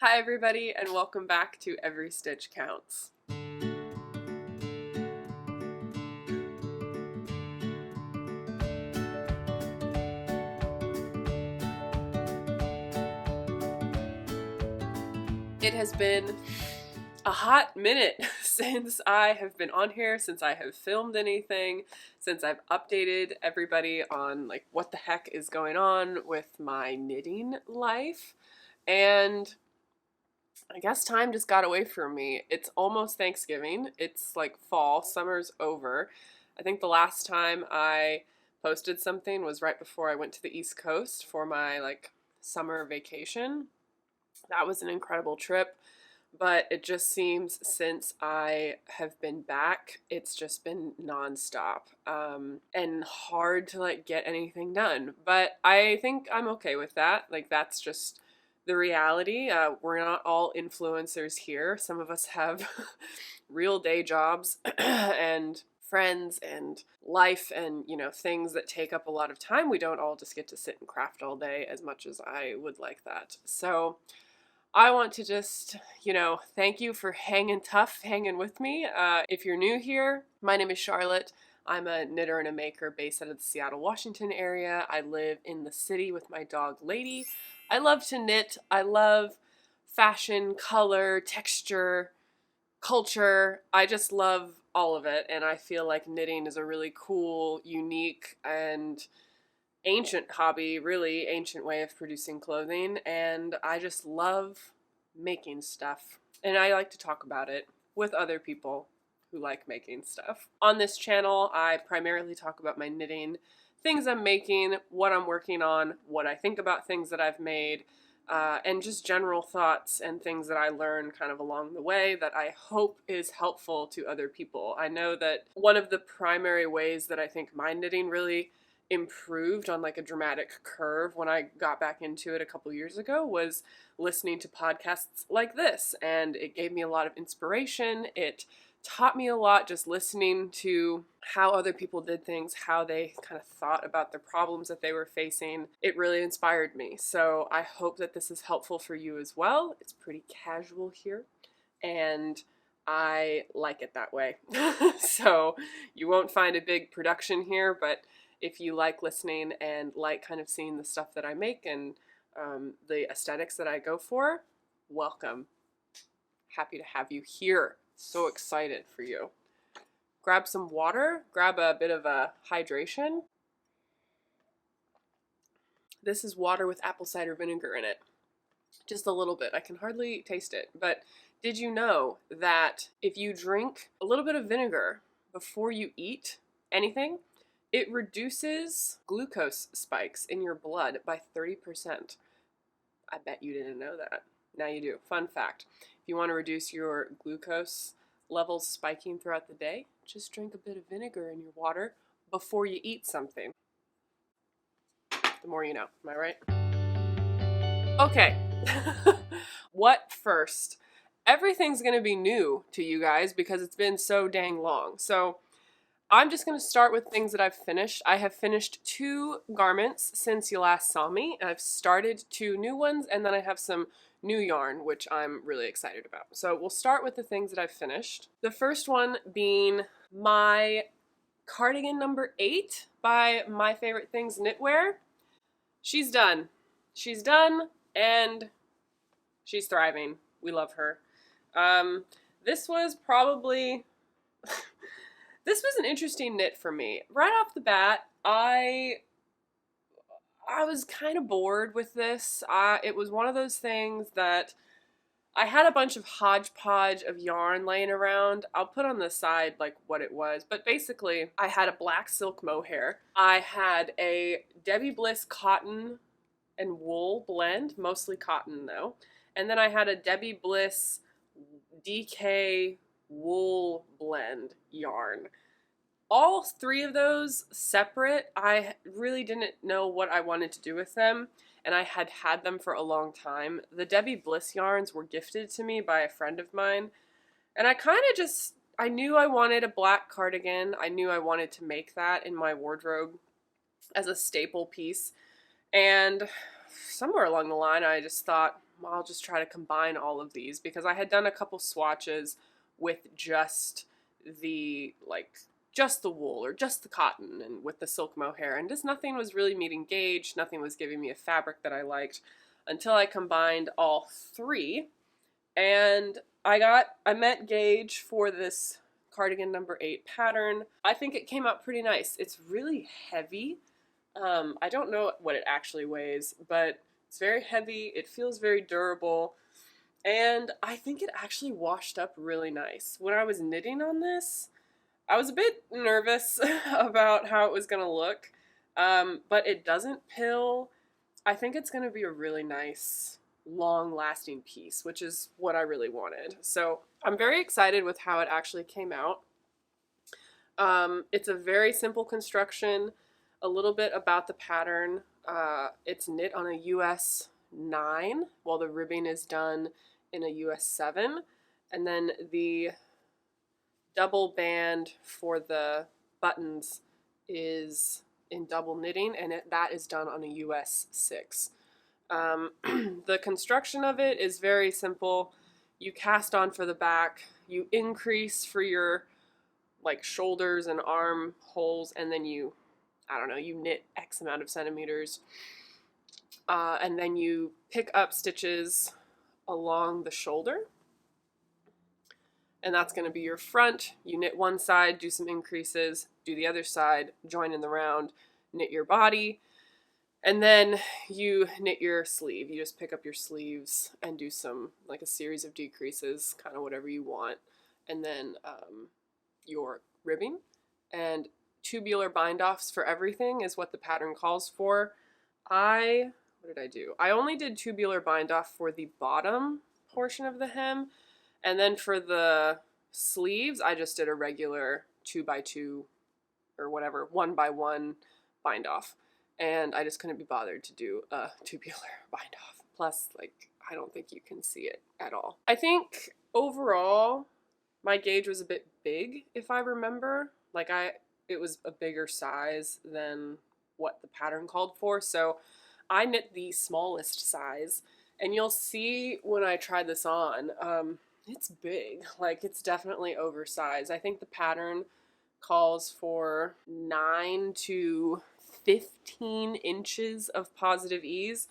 Hi everybody and welcome back to Every Stitch Counts. It has been a hot minute since I have been on here, since I have filmed anything, since I've updated everybody on like what the heck is going on with my knitting life, and I guess time just got away from me. It's almost Thanksgiving. It's like fall, summer's over. I think the last time I posted something was right before I went to the East Coast for my like summer vacation. That was an incredible trip, but it just seems since I have been back, it's just been nonstop, and hard to like get anything done. But I think I'm okay with that. Like that's just the reality. We're not all influencers here. Some of us have real day jobs and friends and life and things that take up a lot of time. We don't all just get to sit and craft all day as much as I would like that. So I want to just, thank you for hanging tough, hanging with me. If you're new here, my name is Charlotte. I'm a knitter and a maker based out of the Seattle, Washington area. I live in the city with my dog, Lady. I love to knit. I love fashion, color, texture, culture. I just love all of it. And I feel like knitting is a really cool, unique, and ancient hobby, really ancient way of producing clothing, and I just love making stuff, and I like to talk about it with other people who like making stuff. On this channel, I primarily talk about my knitting, things I'm making, what I'm working on, what I think about things that I've made, and just general thoughts and things that I learn kind of along the way that I hope is helpful to other people. I know that one of the primary ways that I think my knitting really improved on like a dramatic curve when I got back into it a couple years ago was listening to podcasts like this, and it gave me a lot of inspiration. It taught me a lot just listening to how other people did things, how they kind of thought about the problems that they were facing. It really inspired me. So I hope that this is helpful for you as well. It's pretty casual here, and I like it that way. So you won't find a big production here, but if you like listening and like kind of seeing the stuff that I make and the aesthetics that I go for, welcome. Happy to have you here. So excited for you. Grab some water, grab a bit of a hydration. This is water with apple cider vinegar in it. Just a little bit. I can hardly taste it. But did you know that if you drink a little bit of vinegar before you eat anything, it reduces glucose spikes in your blood by 30%. I bet you didn't know that. Now you do. Fun fact. If you want to reduce your glucose levels spiking throughout the day, just drink a bit of vinegar in your water before you eat something. The more you know. Am I right? Okay. What first? Everything's going to be new to you guys because it's been so dang long. So I'm just going to start with things that I've finished. I have finished 2 garments since you last saw me. I've started 2 new ones, and then I have some new yarn, which I'm really excited about. So we'll start with the things that I've finished. The first one being my Cardigan No. 8 by My Favorite Things Knitwear. She's done. She's done, and she's thriving. We love her. This was probably... This was an interesting knit for me. Right off the bat, I was kind of bored with this. It was one of those things that I had a bunch of hodgepodge of yarn laying around. I'll put on the side like what it was, but basically I had a black silk mohair. I had a Debbie Bliss cotton and wool blend, mostly cotton though. And then I had a Debbie Bliss DK wool blend yarn. All 3 of those separate, I really didn't know what I wanted to do with them, and I had had them for a long time. The Debbie Bliss yarns were gifted to me by a friend of mine, and I kind of just, I knew I wanted a black cardigan. I knew I wanted to make that in my wardrobe as a staple piece, and somewhere along the line I just thought, I'll just try to combine all of these, because I had done a couple swatches with just the just the wool or just the cotton and with the silk mohair, and just nothing was really meeting gauge, nothing was giving me a fabric that I liked until I combined all three, and I met gauge for this Cardigan No. 8 pattern. I think it came out pretty nice. It's really heavy. I don't know what it actually weighs, but it's very heavy, it feels very durable, and I think it actually washed up really nice. When I was knitting on this, I was a bit nervous about how it was going to look, but it doesn't pill. I think it's going to be a really nice, long-lasting piece, which is what I really wanted. So I'm very excited with how it actually came out. It's a very simple construction. A little bit about the pattern. It's knit on a US 9, while the ribbing is done in a US 7. And then the double band for the buttons is in double knitting, and that is done on a US 6. The construction of it is very simple. You cast on for the back, you increase for your shoulders and arm holes, and then you knit X amount of centimeters, and then you pick up stitches along the shoulder, and that's going to be your front. You knit one side, do some increases, do the other side, join in the round, knit your body, and then you knit your sleeve. You just pick up your sleeves and do some, a series of decreases, kind of whatever you want, and then your ribbing. And tubular bind-offs for everything is what the pattern calls for. What did I do? I only did tubular bind-off for the bottom portion of the hem, and then for the sleeves, I just did a regular 2x2 or whatever, 1x1 bind-off, and I just couldn't be bothered to do a tubular bind-off. Plus, I don't think you can see it at all. I think overall, my gauge was a bit big, if I remember. It was a bigger size than what the pattern called for, so I knit the smallest size, and you'll see when I try this on, it's big. It's definitely oversized. I think the pattern calls for 9 to 15 inches of positive ease.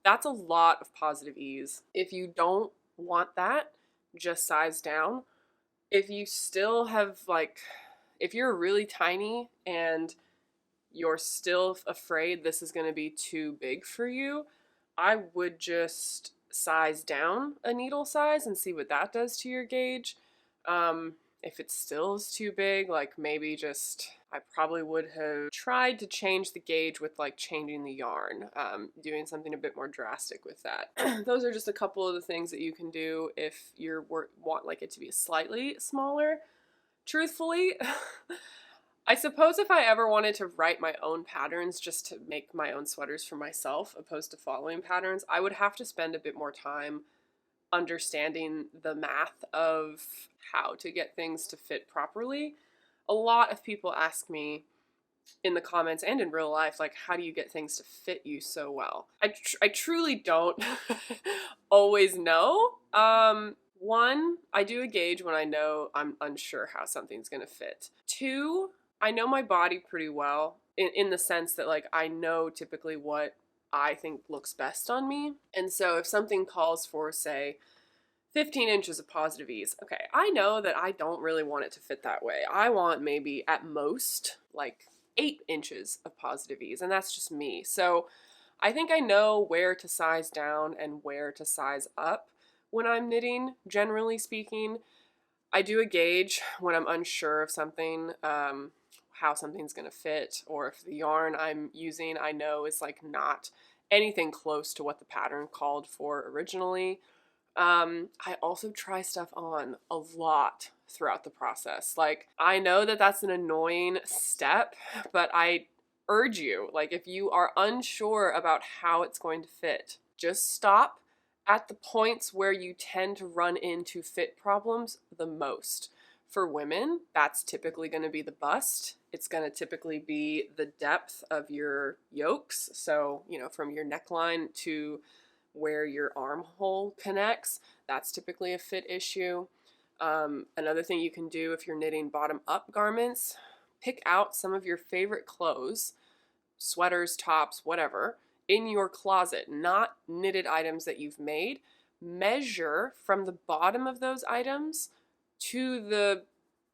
That's a lot of positive ease. If you don't want that, just size down. If you still have, if you're really tiny and you're still afraid this is going to be too big for you, I would just size down a needle size and see what that does to your gauge. If it still is too big, maybe I probably would have tried to change the gauge with changing the yarn, doing something a bit more drastic with that. Those are just a couple of the things that you can do if you want it to be slightly smaller. Truthfully, I suppose if I ever wanted to write my own patterns just to make my own sweaters for myself, opposed to following patterns, I would have to spend a bit more time understanding the math of how to get things to fit properly. A lot of people ask me in the comments and in real life, how do you get things to fit you so well? I truly don't always know. One, I do a gauge when I know I'm unsure how something's gonna fit. Two, I know my body pretty well in the sense that I know typically what I think looks best on me. And so if something calls for, say, 15 inches of positive ease, okay, I know that I don't really want it to fit that way. I want maybe at most 8 inches of positive ease, and that's just me. So I think I know where to size down and where to size up when I'm knitting, generally speaking. I do a gauge when I'm unsure of something, how something's gonna fit, or if the yarn I'm using I know is not anything close to what the pattern called for originally. I also try stuff on a lot throughout the process. I know that that's an annoying step, but I urge you, if you are unsure about how it's going to fit, just stop at the points where you tend to run into fit problems the most. For women, that's typically going to be the bust. It's going to typically be the depth of your yokes. So, from your neckline to where your armhole connects. That's typically a fit issue. Another thing you can do if you're knitting bottom up garments, pick out some of your favorite clothes, sweaters, tops, whatever, in your closet, not knitted items that you've made. Measure from the bottom of those items to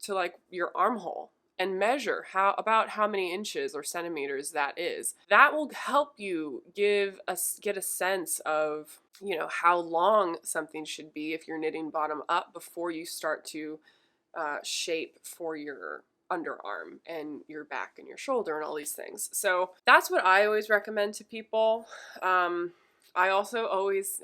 like your armhole, and measure about how many inches or centimeters that is. That will help you get a sense of, you know, how long something should be if you're knitting bottom up before you start to shape for your underarm and your back and your shoulder and all these things. So that's what I always recommend to people. I will always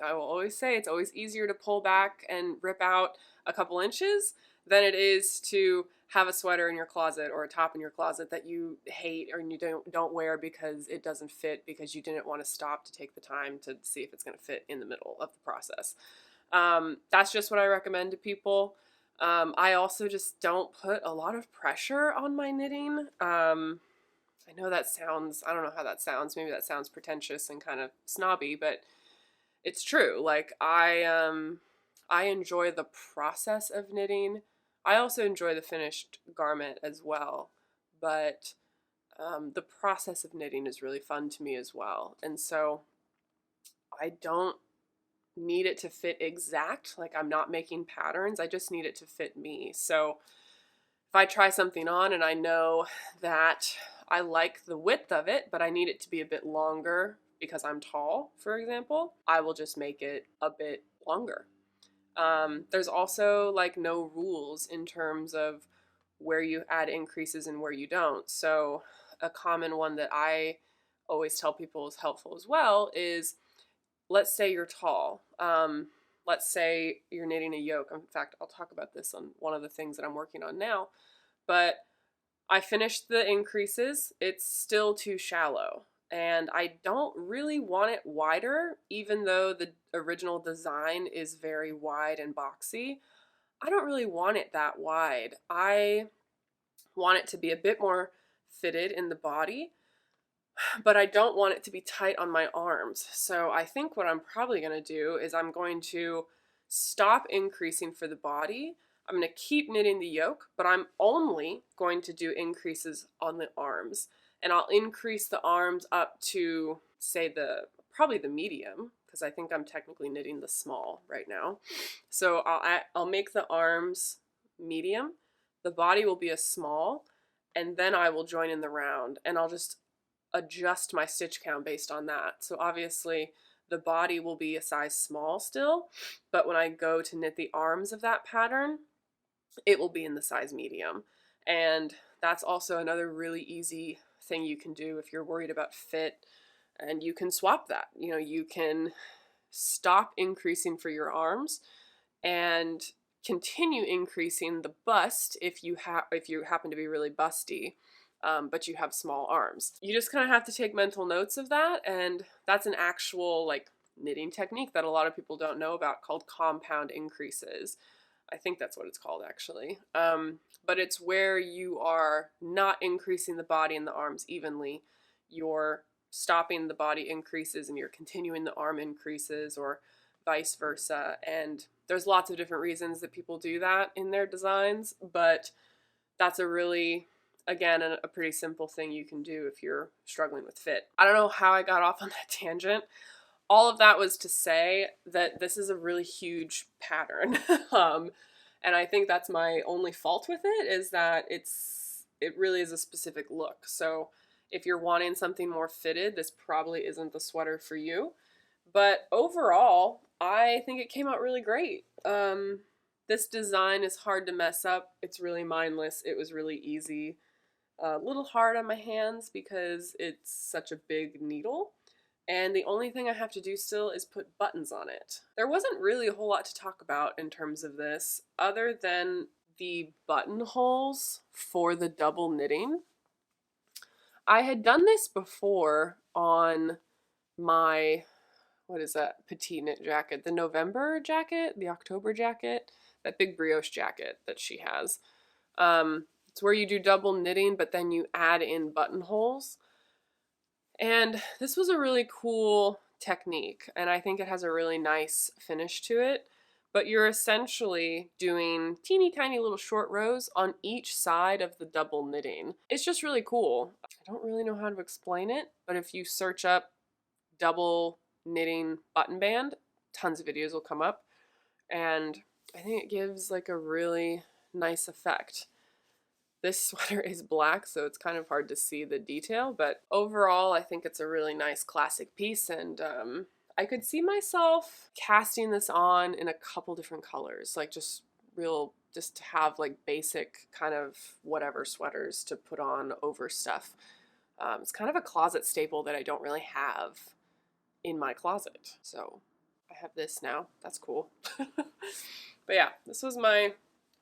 say it's always easier to pull back and rip out a couple inches than it is to have a sweater in your closet or a top in your closet that you hate or you don't wear because it doesn't fit, because you didn't want to stop to take the time to see if it's going to fit in the middle of the process. That's just what I recommend to people. I also just don't put a lot of pressure on my knitting. I know that sounds, I don't know how that sounds. Maybe that sounds pretentious and kind of snobby, but it's true. Like I enjoy the process of knitting. I also enjoy the finished garment as well, but the process of knitting is really fun to me as well. And so I don't need it to fit exact, like I'm not making patterns, I just need it to fit me. So if I try something on and I know that I like the width of it, but I need it to be a bit longer because I'm tall, for example, I will just make it a bit longer. There's also like no rules in terms of where you add increases and where you don't. So a common one that I always tell people is helpful as well is, let's say you're tall. Let's say you're knitting a yoke. In fact, I'll talk about this on one of the things that I'm working on now. But I finished the increases. It's still too shallow. And I don't really want it wider, even though the original design is very wide and boxy. I don't really want it that wide. I want it to be a bit more fitted in the body, but I don't want it to be tight on my arms. So I think what I'm probably going to do is I'm going to stop increasing for the body. I'm going to keep knitting the yoke, but I'm only going to do increases on the arms. And I'll increase the arms up to, say, probably the medium, because I think I'm technically knitting the small right now. So I'll make the arms medium, the body will be a small, and then I will join in the round, and I'll just adjust my stitch count based on that. So obviously the body will be a size small still, but when I go to knit the arms of that pattern, it will be in the size medium. And that's also another really easy thing you can do if you're worried about fit, and you can swap that. You know, you can stop increasing for your arms and continue increasing the bust if you happen to be really busty, but you have small arms. You just kind of have to take mental notes of that, and that's an actual like knitting technique that a lot of people don't know about called compound increases. I think that's what it's called actually. But it's where you are not increasing the body and the arms evenly. You're stopping the body increases and you're continuing the arm increases, or vice versa. And there's lots of different reasons that people do that in their designs, but that's a really, again, a pretty simple thing you can do if you're struggling with fit. I don't know how I got off on that tangent. All of that was to say that this is a really huge pattern. And I think that's my only fault with it, is that it really is a specific look. So if you're wanting something more fitted, this probably isn't the sweater for you. But overall, I think it came out really great. This design is hard to mess up. It's really mindless. It was really easy. A little hard on my hands because it's such a big needle. And the only thing I have to do still is put buttons on it. There wasn't really a whole lot to talk about in terms of this, other than the buttonholes for the double knitting. I had done this before on my, what is that, petite knit jacket, the November jacket, the October jacket, that big brioche jacket that she has. It's where you do double knitting, but then you add in buttonholes. And this was a really cool technique, and I think it has a really nice finish to it. But you're essentially doing teeny tiny little short rows on each side of the double knitting. It's just really cool. I don't really know how to explain it, but if you search up double knitting button band, tons of videos will come up, and I think it gives like a really nice effect. This sweater is black, so it's kind of hard to see the detail, but overall I think it's a really nice classic piece, and I could see myself casting this on in a couple different colors, like just to have like basic kind of whatever sweaters to put on over stuff. It's kind of a closet staple that I don't really have in my closet, so I have this now. That's cool. But yeah, this was my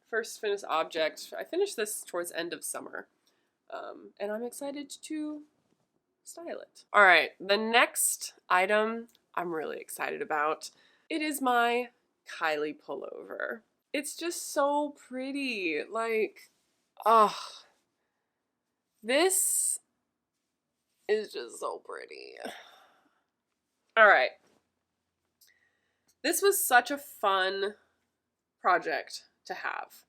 first finished object. I finished this towards end of summer, and I'm excited to style it. All right, the next item I'm really excited about. It is my Kylie pullover. It's just so pretty. Like, oh, this is just so pretty. All right. This was such a fun project to have.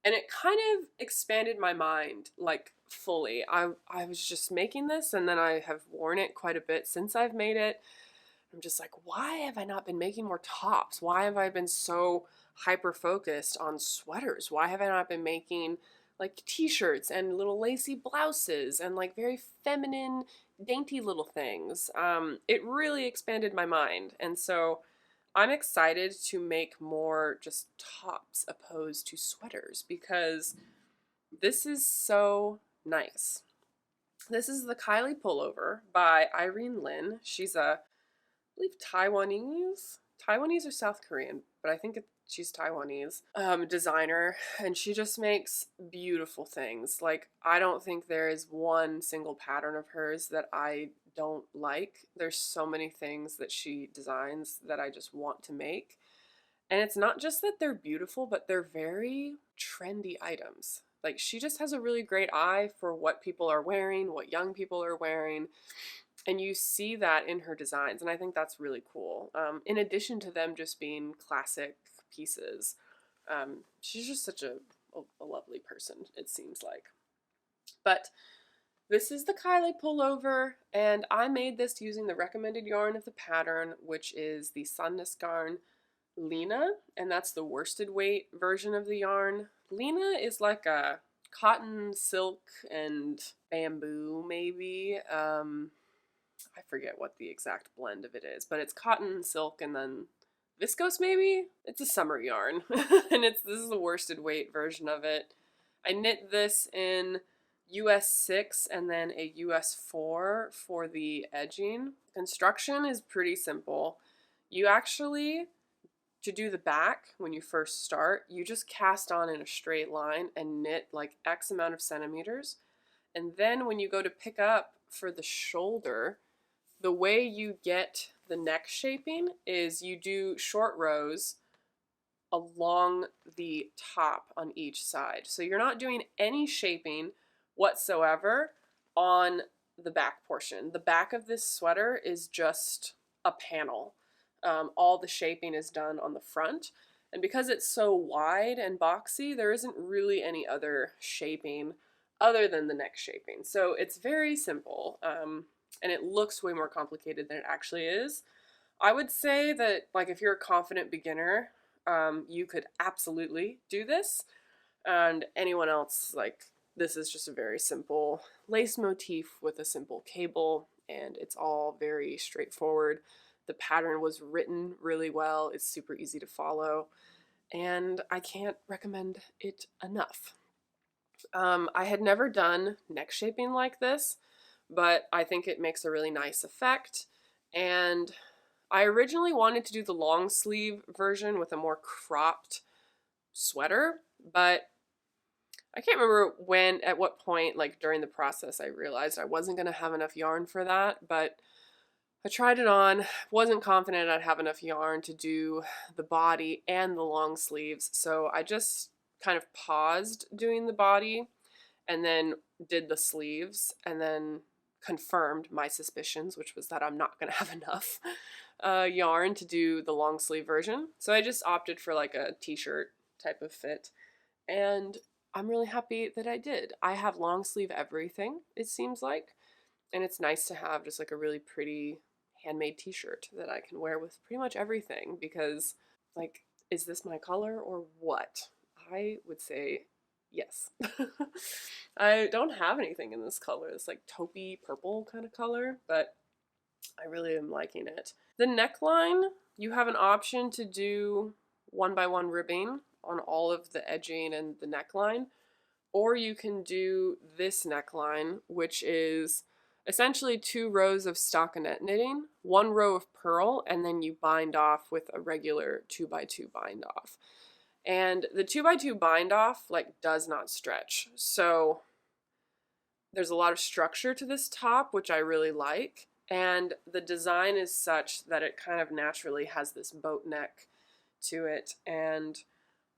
And it kind of expanded my mind, like, fully. I was just making this, and then I have worn it quite a bit since I've made it. I'm just like, why have I not been making more tops? Why have I been so hyper-focused on sweaters? Why have I not been making, like, t-shirts and little lacy blouses and, like, very feminine, dainty little things? It really expanded my mind, and so I'm excited to make more just tops opposed to sweaters because this is so nice. This is the Kylie Pullover by Irene Lin. She's a, I believe, Taiwanese or South Korean, but I think she's Taiwanese designer, and she just makes beautiful things. Like, I don't think there is one single pattern of hers that I don't like. There's so many things that she designs that I just want to make. And it's not just that they're beautiful, but they're very trendy items. Like, she just has a really great eye for what people are wearing, what young people are wearing, and you see that in her designs, and I think that's really cool. In addition to them just being classic pieces, she's just such a lovely person, it seems like. But this is the Kylie Pullover, and I made this using the recommended yarn of the pattern, which is the Sundness Garn Lena, and that's the worsted weight version of the yarn. Lena is like a cotton, silk, and bamboo, maybe. I forget what the exact blend of it is, but it's cotton, silk, and then viscose, maybe? It's a summer yarn, and this is the worsted weight version of it. I knit this in US 6 and then a US 4 for the edging. Construction is pretty simple. You actually, to do the back, when you first start, you just cast on in a straight line and knit like X amount of centimeters. And then when you go to pick up for the shoulder, the way you get the neck shaping is you do short rows along the top on each side. So you're not doing any shaping whatsoever on the back portion. The back of this sweater is just a panel. All the shaping is done on the front. And because it's so wide and boxy, there isn't really any other shaping other than the neck shaping. So it's very simple, and it looks way more complicated than it actually is. I would say that, like, if you're a confident beginner, you could absolutely do this. And anyone else, like, this is just a very simple lace motif with a simple cable, and it's all very straightforward. The pattern was written really well. It's super easy to follow, and I can't recommend it enough. I had never done neck shaping like this, but I think it makes a really nice effect. And I originally wanted to do the long sleeve version with a more cropped sweater, but I can't remember at what point, like during the process, I realized I wasn't going to have enough yarn for that, but I tried it on, wasn't confident I'd have enough yarn to do the body and the long sleeves, so I just kind of paused doing the body and then did the sleeves and then confirmed my suspicions, which was that I'm not going to have enough yarn to do the long sleeve version. So I just opted for like a t-shirt type of fit, and I'm really happy that I did. I have long sleeve everything, it seems like, and it's nice to have just like a really pretty handmade t-shirt that I can wear with pretty much everything, because like, is this my color or what? I would say yes. I don't have anything in this color, this like taupey purple kind of color, but I really am liking it. The neckline, you have an option to do 1x1 ribbing on all of the edging and the neckline, or you can do this neckline, which is essentially 2 rows of stockinette knitting, 1 row of purl, and then you bind off with a regular 2x2 bind off. And the 2x2 bind off like does not stretch, so there's a lot of structure to this top, which I really like, and the design is such that it kind of naturally has this boat neck to it, and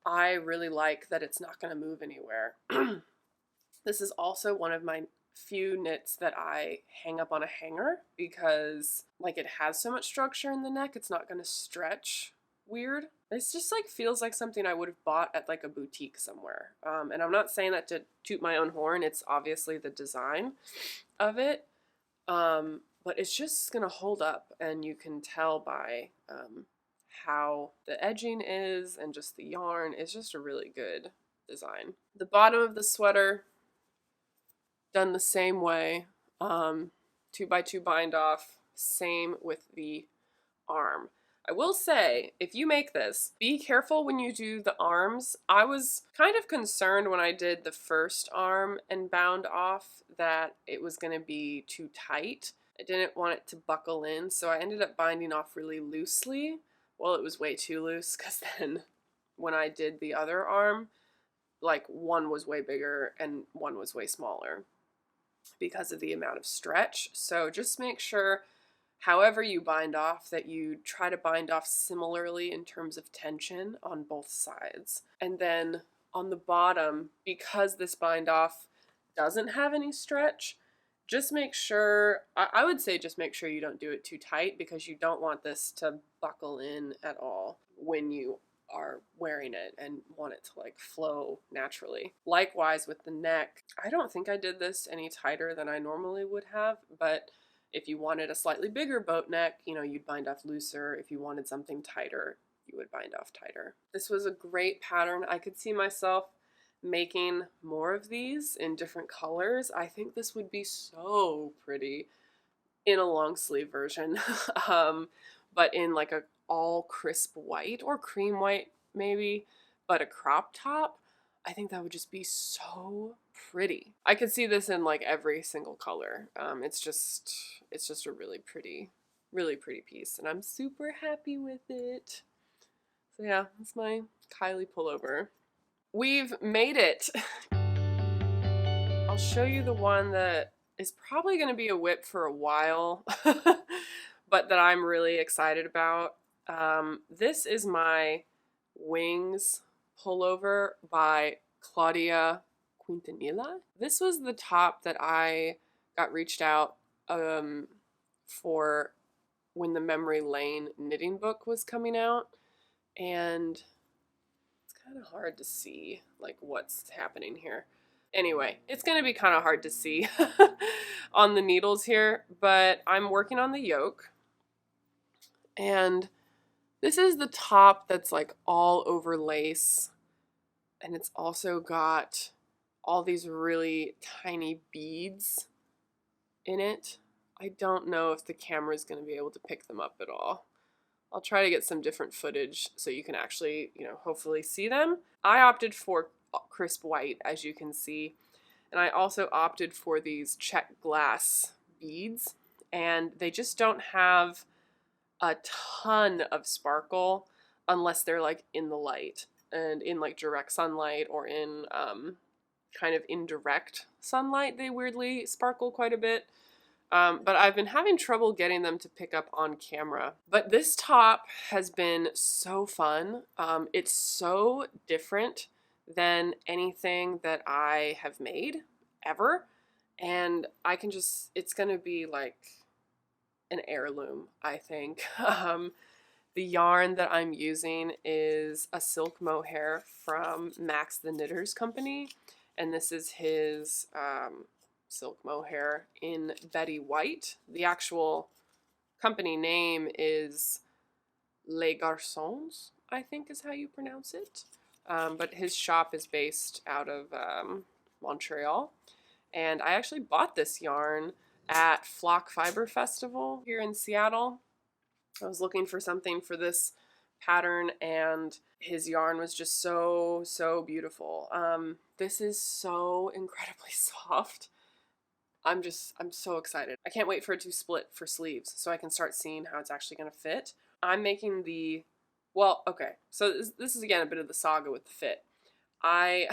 I really like that it's not going to move anywhere. This is also one of my few knits that I hang up on a hanger, because like it has so much structure in the neck, it's not going to stretch weird. It's just like feels like something I would have bought at like a boutique somewhere. And I'm not saying that to toot my own horn, it's obviously the design of it, but it's just going to hold up, and you can tell by how the edging is and just the yarn. It's just a really good design. The bottom of the sweater, done the same way, 2x2 bind off, same with the arm. I will say, if you make this, be careful when you do the arms. I was kind of concerned when I did the first arm and bound off that it was going to be too tight. I didn't want it to buckle in, so I ended up binding off really loosely. Well, it was way too loose, because then when I did the other arm, like one was way bigger and one was way smaller because of the amount of stretch. So just make sure, however you bind off, that you try to bind off similarly in terms of tension on both sides. And then on the bottom, because this bind off doesn't have any stretch, just make sure, I would say just make sure you don't do it too tight, because you don't want this to buckle in at all when you are wearing it and want it to like flow naturally. Likewise with the neck, I don't think I did this any tighter than I normally would have, but if you wanted a slightly bigger boat neck, you know, you'd bind off looser. If you wanted something tighter, you would bind off tighter. This was a great pattern. I could see myself making more of these in different colors. I think this would be so pretty in a long sleeve version, but in like a all crisp white or cream white maybe, but a crop top. I think that would just be so pretty. I could see this in like every single color. It's just a really pretty piece, and I'm super happy with it. So yeah, that's my Kylie pullover. We've made it. I'll show you the one that is probably going to be a whip for a while, but that I'm really excited about. This is my Wings pullover by Claudia Quintanilla. This was the top that I got reached out for when the Memory Lane knitting book was coming out, and kind of hard to see like what's happening here. Anyway, it's going to be kind of hard to see on the needles here, but I'm working on the yoke, and this is the top that's like all over lace, and it's also got all these really tiny beads in it. I don't know if the camera is going to be able to pick them up at all. I'll try to get some different footage so you can actually, you know, hopefully see them. I opted for crisp white, as you can see, and I also opted for these check glass beads, and they just don't have a ton of sparkle unless they're like in the light and in like direct sunlight, or in kind of indirect sunlight they weirdly sparkle quite a bit. But I've been having trouble getting them to pick up on camera. But this top has been so fun. It's so different than anything that I have made ever. and I can just, it's gonna be like an heirloom, I think. The yarn that I'm using is a silk mohair from Max the Knitter's Company, and this is his silk mohair in Betty White. The actual company name is Les Garçons, I think is how you pronounce it. But his shop is based out of Montreal. And I actually bought this yarn at Flock Fiber Festival here in Seattle. I was looking for something for this pattern, and his yarn was just so, so beautiful. This is so incredibly soft. I'm so excited. I can't wait for it to split for sleeves so I can start seeing how it's actually going to fit. I'm making the, well, okay, so this is again a bit of the saga with the fit. I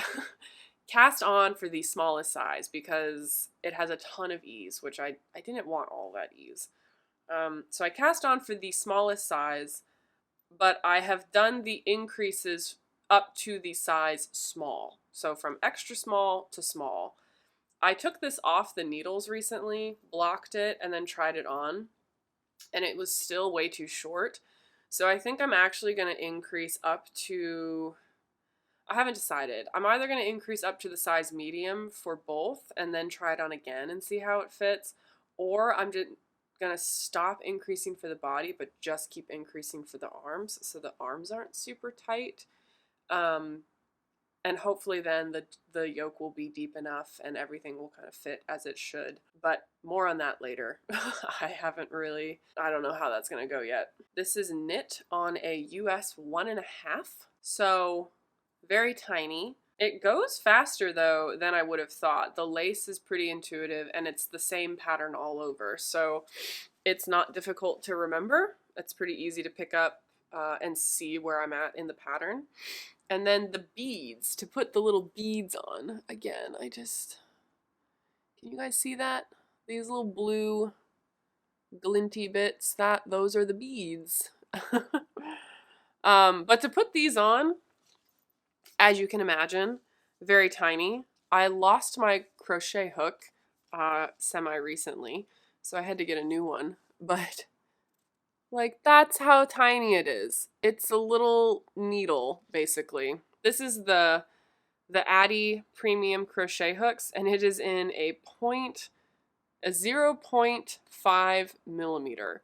cast on for the smallest size because it has a ton of ease, which I didn't want all that ease. So I cast on for the smallest size, but I have done the increases up to the size small. So from extra small to small. I took this off the needles recently, blocked it, and then tried it on, and it was still way too short. So I think I'm actually going to increase up to, I haven't decided. I'm either going to increase up to the size medium for both and then try it on again and see how it fits, or I'm just going to stop increasing for the body but just keep increasing for the arms so the arms aren't super tight. And hopefully then the yoke will be deep enough and everything will kind of fit as it should. But more on that later. I don't know how that's going to go yet. This is knit on a US 1.5. So very tiny. It goes faster though than I would have thought. The lace is pretty intuitive and it's the same pattern all over. So it's not difficult to remember. It's pretty easy to pick up and see where I'm at in the pattern. And then the beads, to put the little beads on. Again, can you guys see that? These little blue glinty bits, those are the beads. But to put these on, as you can imagine, very tiny. I lost my crochet hook semi-recently, so I had to get a new one. But like, that's how tiny it is. It's a little needle, basically. This is the Addy Premium Crochet Hooks, and it is in a 0.5 millimeter.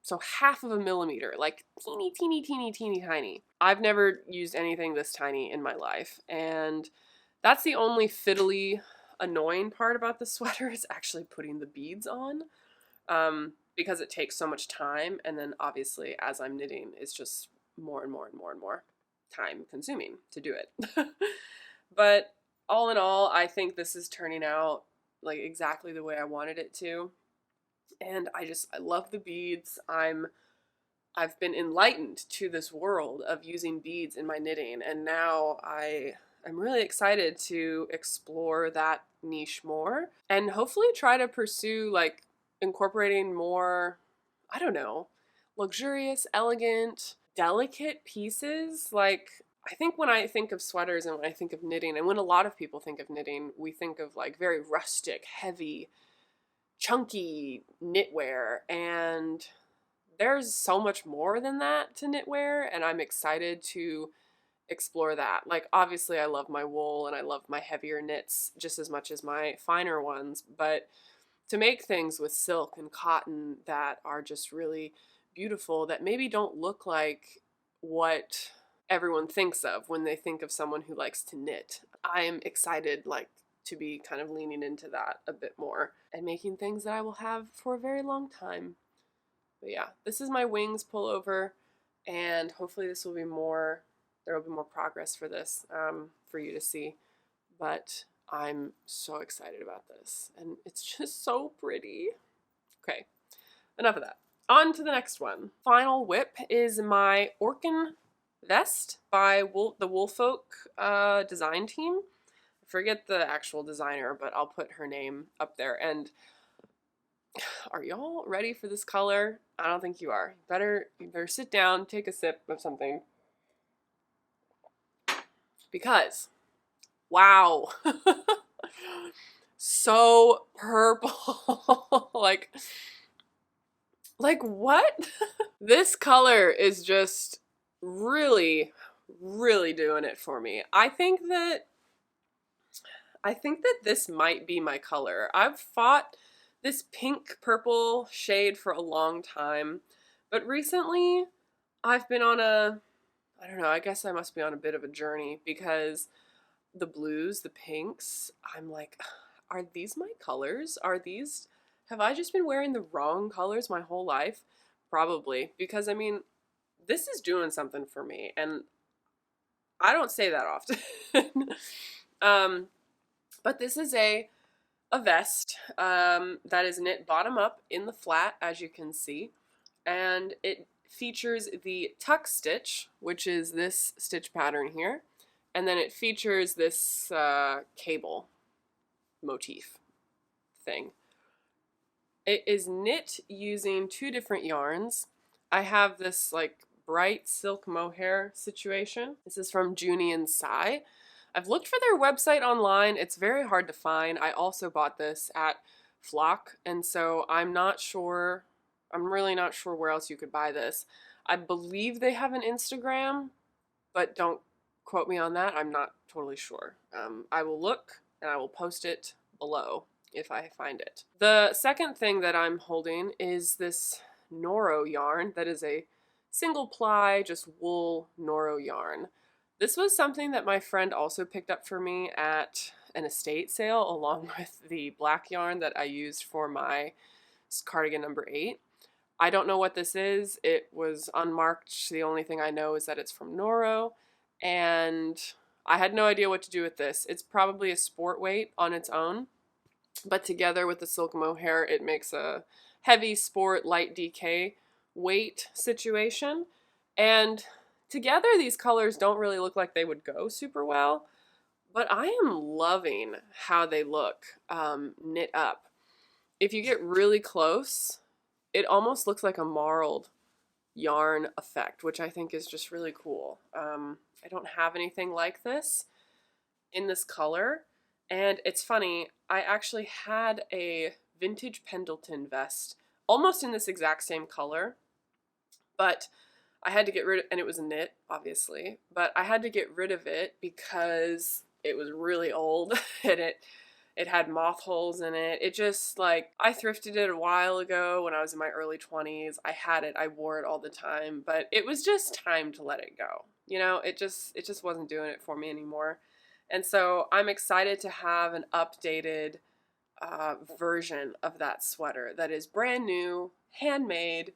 So half of a millimeter, like teeny, teeny, teeny, teeny tiny. I've never used anything this tiny in my life, and that's the only fiddly, annoying part about the sweater is actually putting the beads on. Because it takes so much time, and then obviously as I'm knitting, it's just more and more and more and more time consuming to do it. But all in all, I think this is turning out like exactly the way I wanted it to, and I love the beads. I've been enlightened to this world of using beads in my knitting, and now I'm really excited to explore that niche more and hopefully try to pursue like incorporating more, I don't know, luxurious, elegant, delicate pieces. Like, I think when I think of sweaters and when I think of knitting, and when a lot of people think of knitting, we think of like very rustic, heavy, chunky knitwear, and there's so much more than that to knitwear, and I'm excited to explore that. Like, obviously I love my wool and I love my heavier knits just as much as my finer ones, but to make things with silk and cotton that are just really beautiful, that maybe don't look like what everyone thinks of when they think of someone who likes to knit. I am excited to be kind of leaning into that a bit more and making things that I will have for a very long time. But yeah, this is my wings pullover, and hopefully there will be more progress for this for you to see. But I'm so excited about this, and it's just so pretty. Okay, enough of that. On to the next one. Final whip is my Orken Vest by the Woolfolk design team. I forget the actual designer, but I'll put her name up there. And are y'all ready for this color? I don't think you are. You better sit down, take a sip of something. Because, wow. so purple. Like what? This color is just really, really doing it for me. I think that this might be my color. I've fought this pink purple shade for a long time, but recently I've been on I don't know, I guess I must be on a bit of a journey because the blues, the pinks, I'm like, are these my colors? Have I just been wearing the wrong colors my whole life? Probably, because I mean, this is doing something for me, and I don't say that often. um, but this is a vest that is knit bottom up in the flat, as you can see, and it features the tuck stitch, which is this stitch pattern here, and then it features this cable motif thing. It is knit using two different yarns. I have this like bright silk mohair situation. This is from Junie and Sai. I've looked for their website online. It's very hard to find. I also bought this at Flock, and so I'm really not sure where else you could buy this. I believe they have an Instagram, but don't quote me on that. I'm not totally sure. I will look and I will post it below if I find it. The second thing that I'm holding is this Noro yarn that is a single ply, just wool Noro yarn. This was something that my friend also picked up for me at an estate sale along with the black yarn that I used for my cardigan number 8. I don't know what this is. It was unmarked. The only thing I know is that it's from Noro, and I had no idea what to do with this. It's probably a sport weight on its own, but together with the silk mohair, it makes a heavy sport, light DK weight situation. And together, these colors don't really look like they would go super well, but I am loving how they look knit up. If you get really close, it almost looks like a marled yarn effect, which I think is just really cool. I don't have anything like this in this color, and it's funny, I actually had a vintage Pendleton vest almost in this exact same color, but I had to get rid of, and it was a knit, obviously, but I had to get rid of it because it was really old and it had moth holes in it. It just, like, I thrifted it a while ago when I was in my early 20s. I had it, I wore it all the time, but it was just time to let it go. You know, it just wasn't doing it for me anymore. And so I'm excited to have an updated version of that sweater that is brand new, handmade,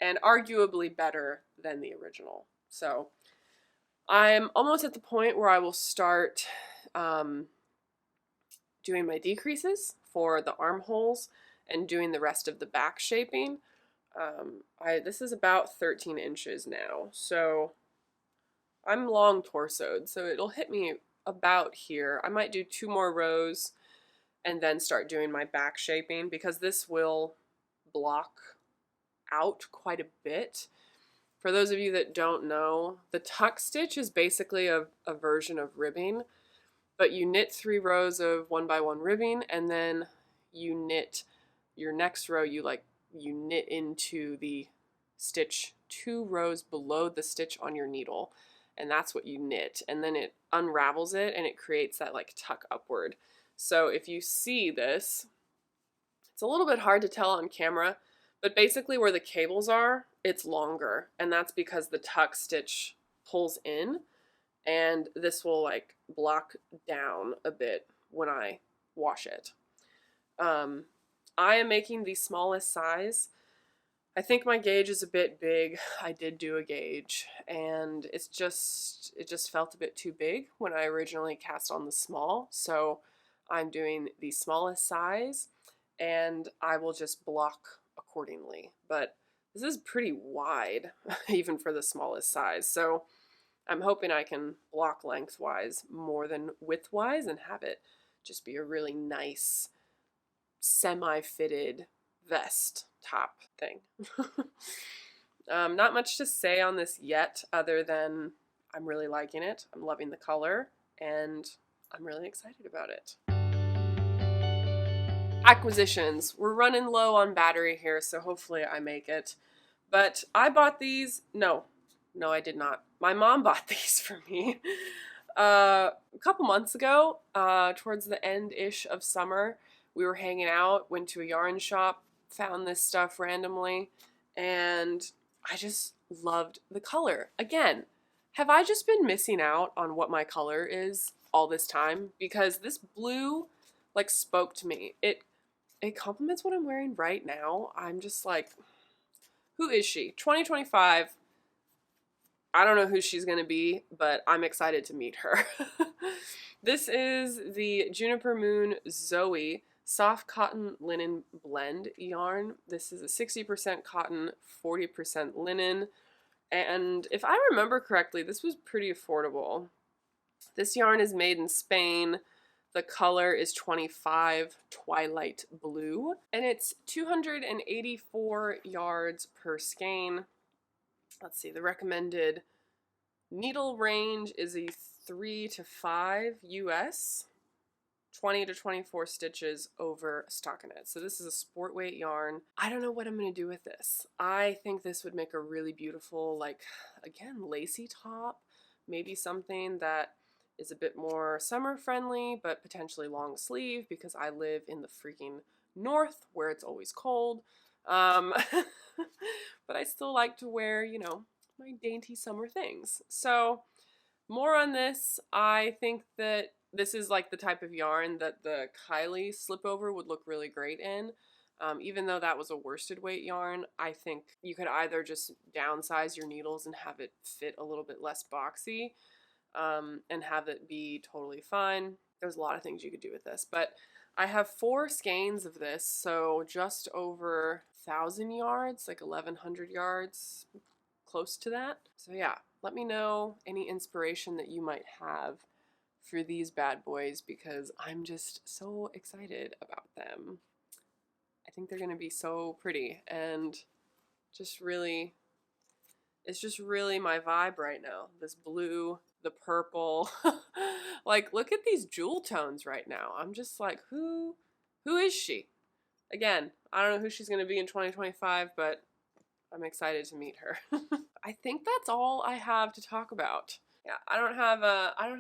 and arguably better than the original. So I'm almost at the point where I will start doing my decreases for the armholes and doing the rest of the back shaping. This is about 13 inches now, so I'm long torsoed, so it'll hit me about here. I might do 2 more rows and then start doing my back shaping because this will block out quite a bit. For those of you that don't know, the tuck stitch is basically a version of ribbing, but you knit 3 rows of 1x1 ribbing, and then you knit your next row, you knit into the stitch 2 rows below the stitch on your needle, and that's what you knit, and then it unravels it and it creates that like tuck upward. So if you see this, it's a little bit hard to tell on camera, but basically where the cables are, it's longer, and that's because the tuck stitch pulls in, and this will like block down a bit when I wash it. I am making the smallest size. I think my gauge is a bit big. I did do a gauge, and it just felt a bit too big when I originally cast on the small, so I'm doing the smallest size, and I will just block accordingly. But this is pretty wide, even for the smallest size, so I'm hoping I can block lengthwise more than widthwise and have it just be a really nice semi-fitted vest top thing. Not much to say on this yet other than I'm really liking it. I'm loving the color and I'm really excited about it. acquisitions. We're running low on battery here, so hopefully I make it. But I bought these. No, I did not. My mom bought these for me a couple months ago, towards the end-ish of summer. We were hanging out, went to a yarn shop, found this stuff randomly, and I just loved the color. Again, have I just been missing out on what my color is all this time? Because this blue, like, spoke to me. It complements what I'm wearing right now. I'm just like, who is she? 2025. I don't know who she's going to be, but I'm excited to meet her. This is the Juniper Moon Zoe Soft Cotton Linen Blend yarn. This is a 60% cotton, 40% linen. And if I remember correctly, this was pretty affordable. This yarn is made in Spain. The color is 25 Twilight Blue, and it's 284 yards per skein. Let's see, the recommended needle range is a 3 to 5 US, 20 to 24 stitches over stockinette. So this is a sport weight yarn. I don't know what I'm going to do with this. I think this would make a really beautiful, like, again, lacy top, maybe something that is a bit more summer friendly, but potentially long sleeve because I live in the freaking north where it's always cold. But I still like to wear, you know, my dainty summer things. So more on this. I think that this is like the type of yarn that the Kylie slipover would look really great in. Even though that was a worsted weight yarn, I think you could either just downsize your needles and have it fit a little bit less boxy, and have it be totally fine. There's a lot of things you could do with this, but I have 4 skeins of this, so just over 1,000 yards, like 1,100 yards, close to that. So yeah, let me know any inspiration that you might have for these bad boys because I'm just so excited about them. I think they're gonna be so pretty and just really, it's just really my vibe right now. This blue, the purple. Like, look at these jewel tones right now. I'm just like, who is she? Again, I don't know who she's going to be in 2025, but I'm excited to meet her. I think that's all I have to talk about. Yeah, I don't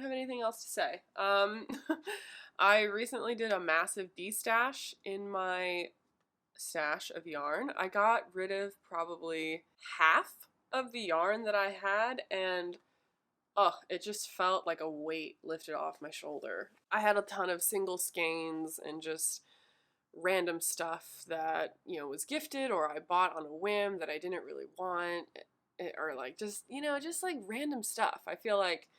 have anything else to say. I recently did a massive destash in my stash of yarn. I got rid of probably half of the yarn that I had, and oh, it just felt like a weight lifted off my shoulder. I had a ton of single skeins and just random stuff that, you know, was gifted or I bought on a whim that I didn't really want, or like just, you know, just like random stuff. I feel like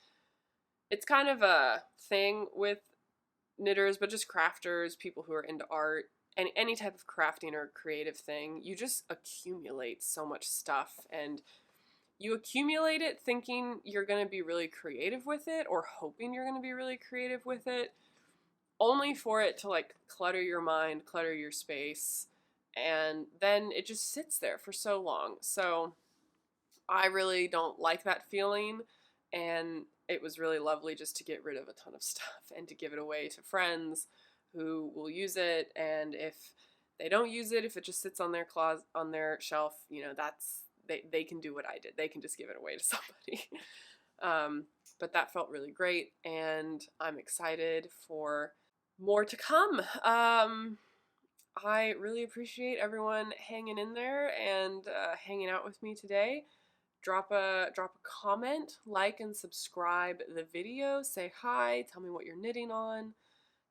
it's kind of a thing with knitters, but just crafters, people who are into art, and any type of crafting or creative thing. You just accumulate so much stuff, and you accumulate it thinking you're going to be really creative with it or hoping you're going to be really creative with it, only for it to like clutter your mind, clutter your space, and then it just sits there for so long. So I really don't like that feeling, and it was really lovely just to get rid of a ton of stuff and to give it away to friends who will use it, and if they don't use it, if it just sits on their closet, on their shelf, you know, that's they can do what I did. They can just give it away to somebody. But that felt really great, and I'm excited for more to come. I really appreciate everyone hanging in there and hanging out with me today. Drop a comment, like and subscribe the video. Say hi. Tell me what you're knitting on.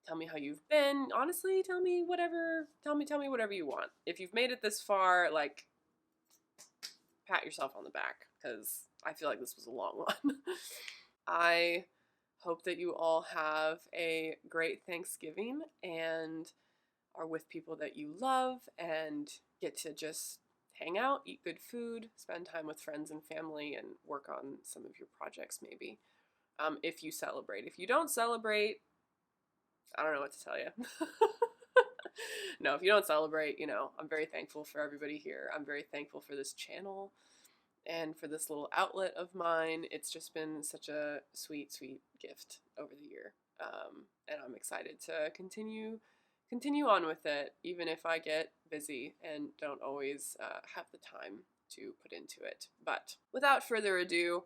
Tell me how you've been. Honestly, tell me whatever. Tell me whatever you want. If you've made it this far, like, pat yourself on the back because I feel like this was a long one. I hope that you all have a great Thanksgiving and are with people that you love and get to just hang out, eat good food, spend time with friends and family, and work on some of your projects maybe. If you celebrate. If you don't celebrate, I don't know what to tell you. No, if you don't celebrate, you know, I'm very thankful for everybody here. I'm very thankful for this channel and for this little outlet of mine. It's just been such a sweet, sweet gift over the year. And I'm excited to continue continue on with it, even if I get busy and don't always have the time to put into it. But without further ado,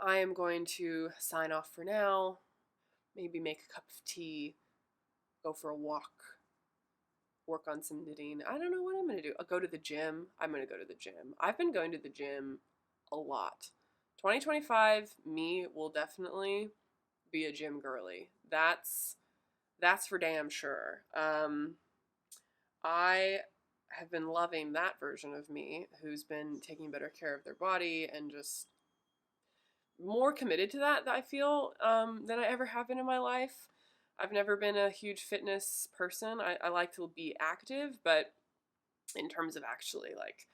I am going to sign off for now, maybe make a cup of tea, go for a walk, work on some knitting. I don't know what I'm going to do. I'll go to the gym. I'm going to go to the gym. I've been going to the gym a lot. 2025, me will definitely be a gym girly. That's for damn sure. I have been loving that version of me who's been taking better care of their body and just more committed to that I feel than I ever have been in my life. I've never been a huge fitness person. I like to be active, but in terms of actually like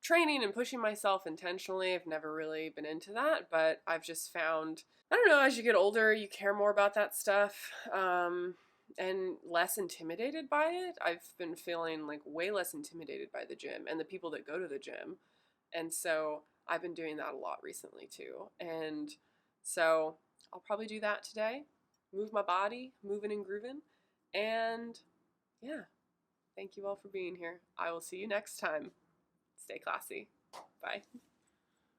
training and pushing myself intentionally, I've never really been into that. But I've just found, I don't know, as you get older, you care more about that stuff and less intimidated by it. I've been feeling like way less intimidated by the gym and the people that go to the gym. And so I've been doing that a lot recently too. And so I'll probably do that today. Move my body, moving and grooving. And yeah, thank you all for being here. I will see you next time. Stay classy. Bye.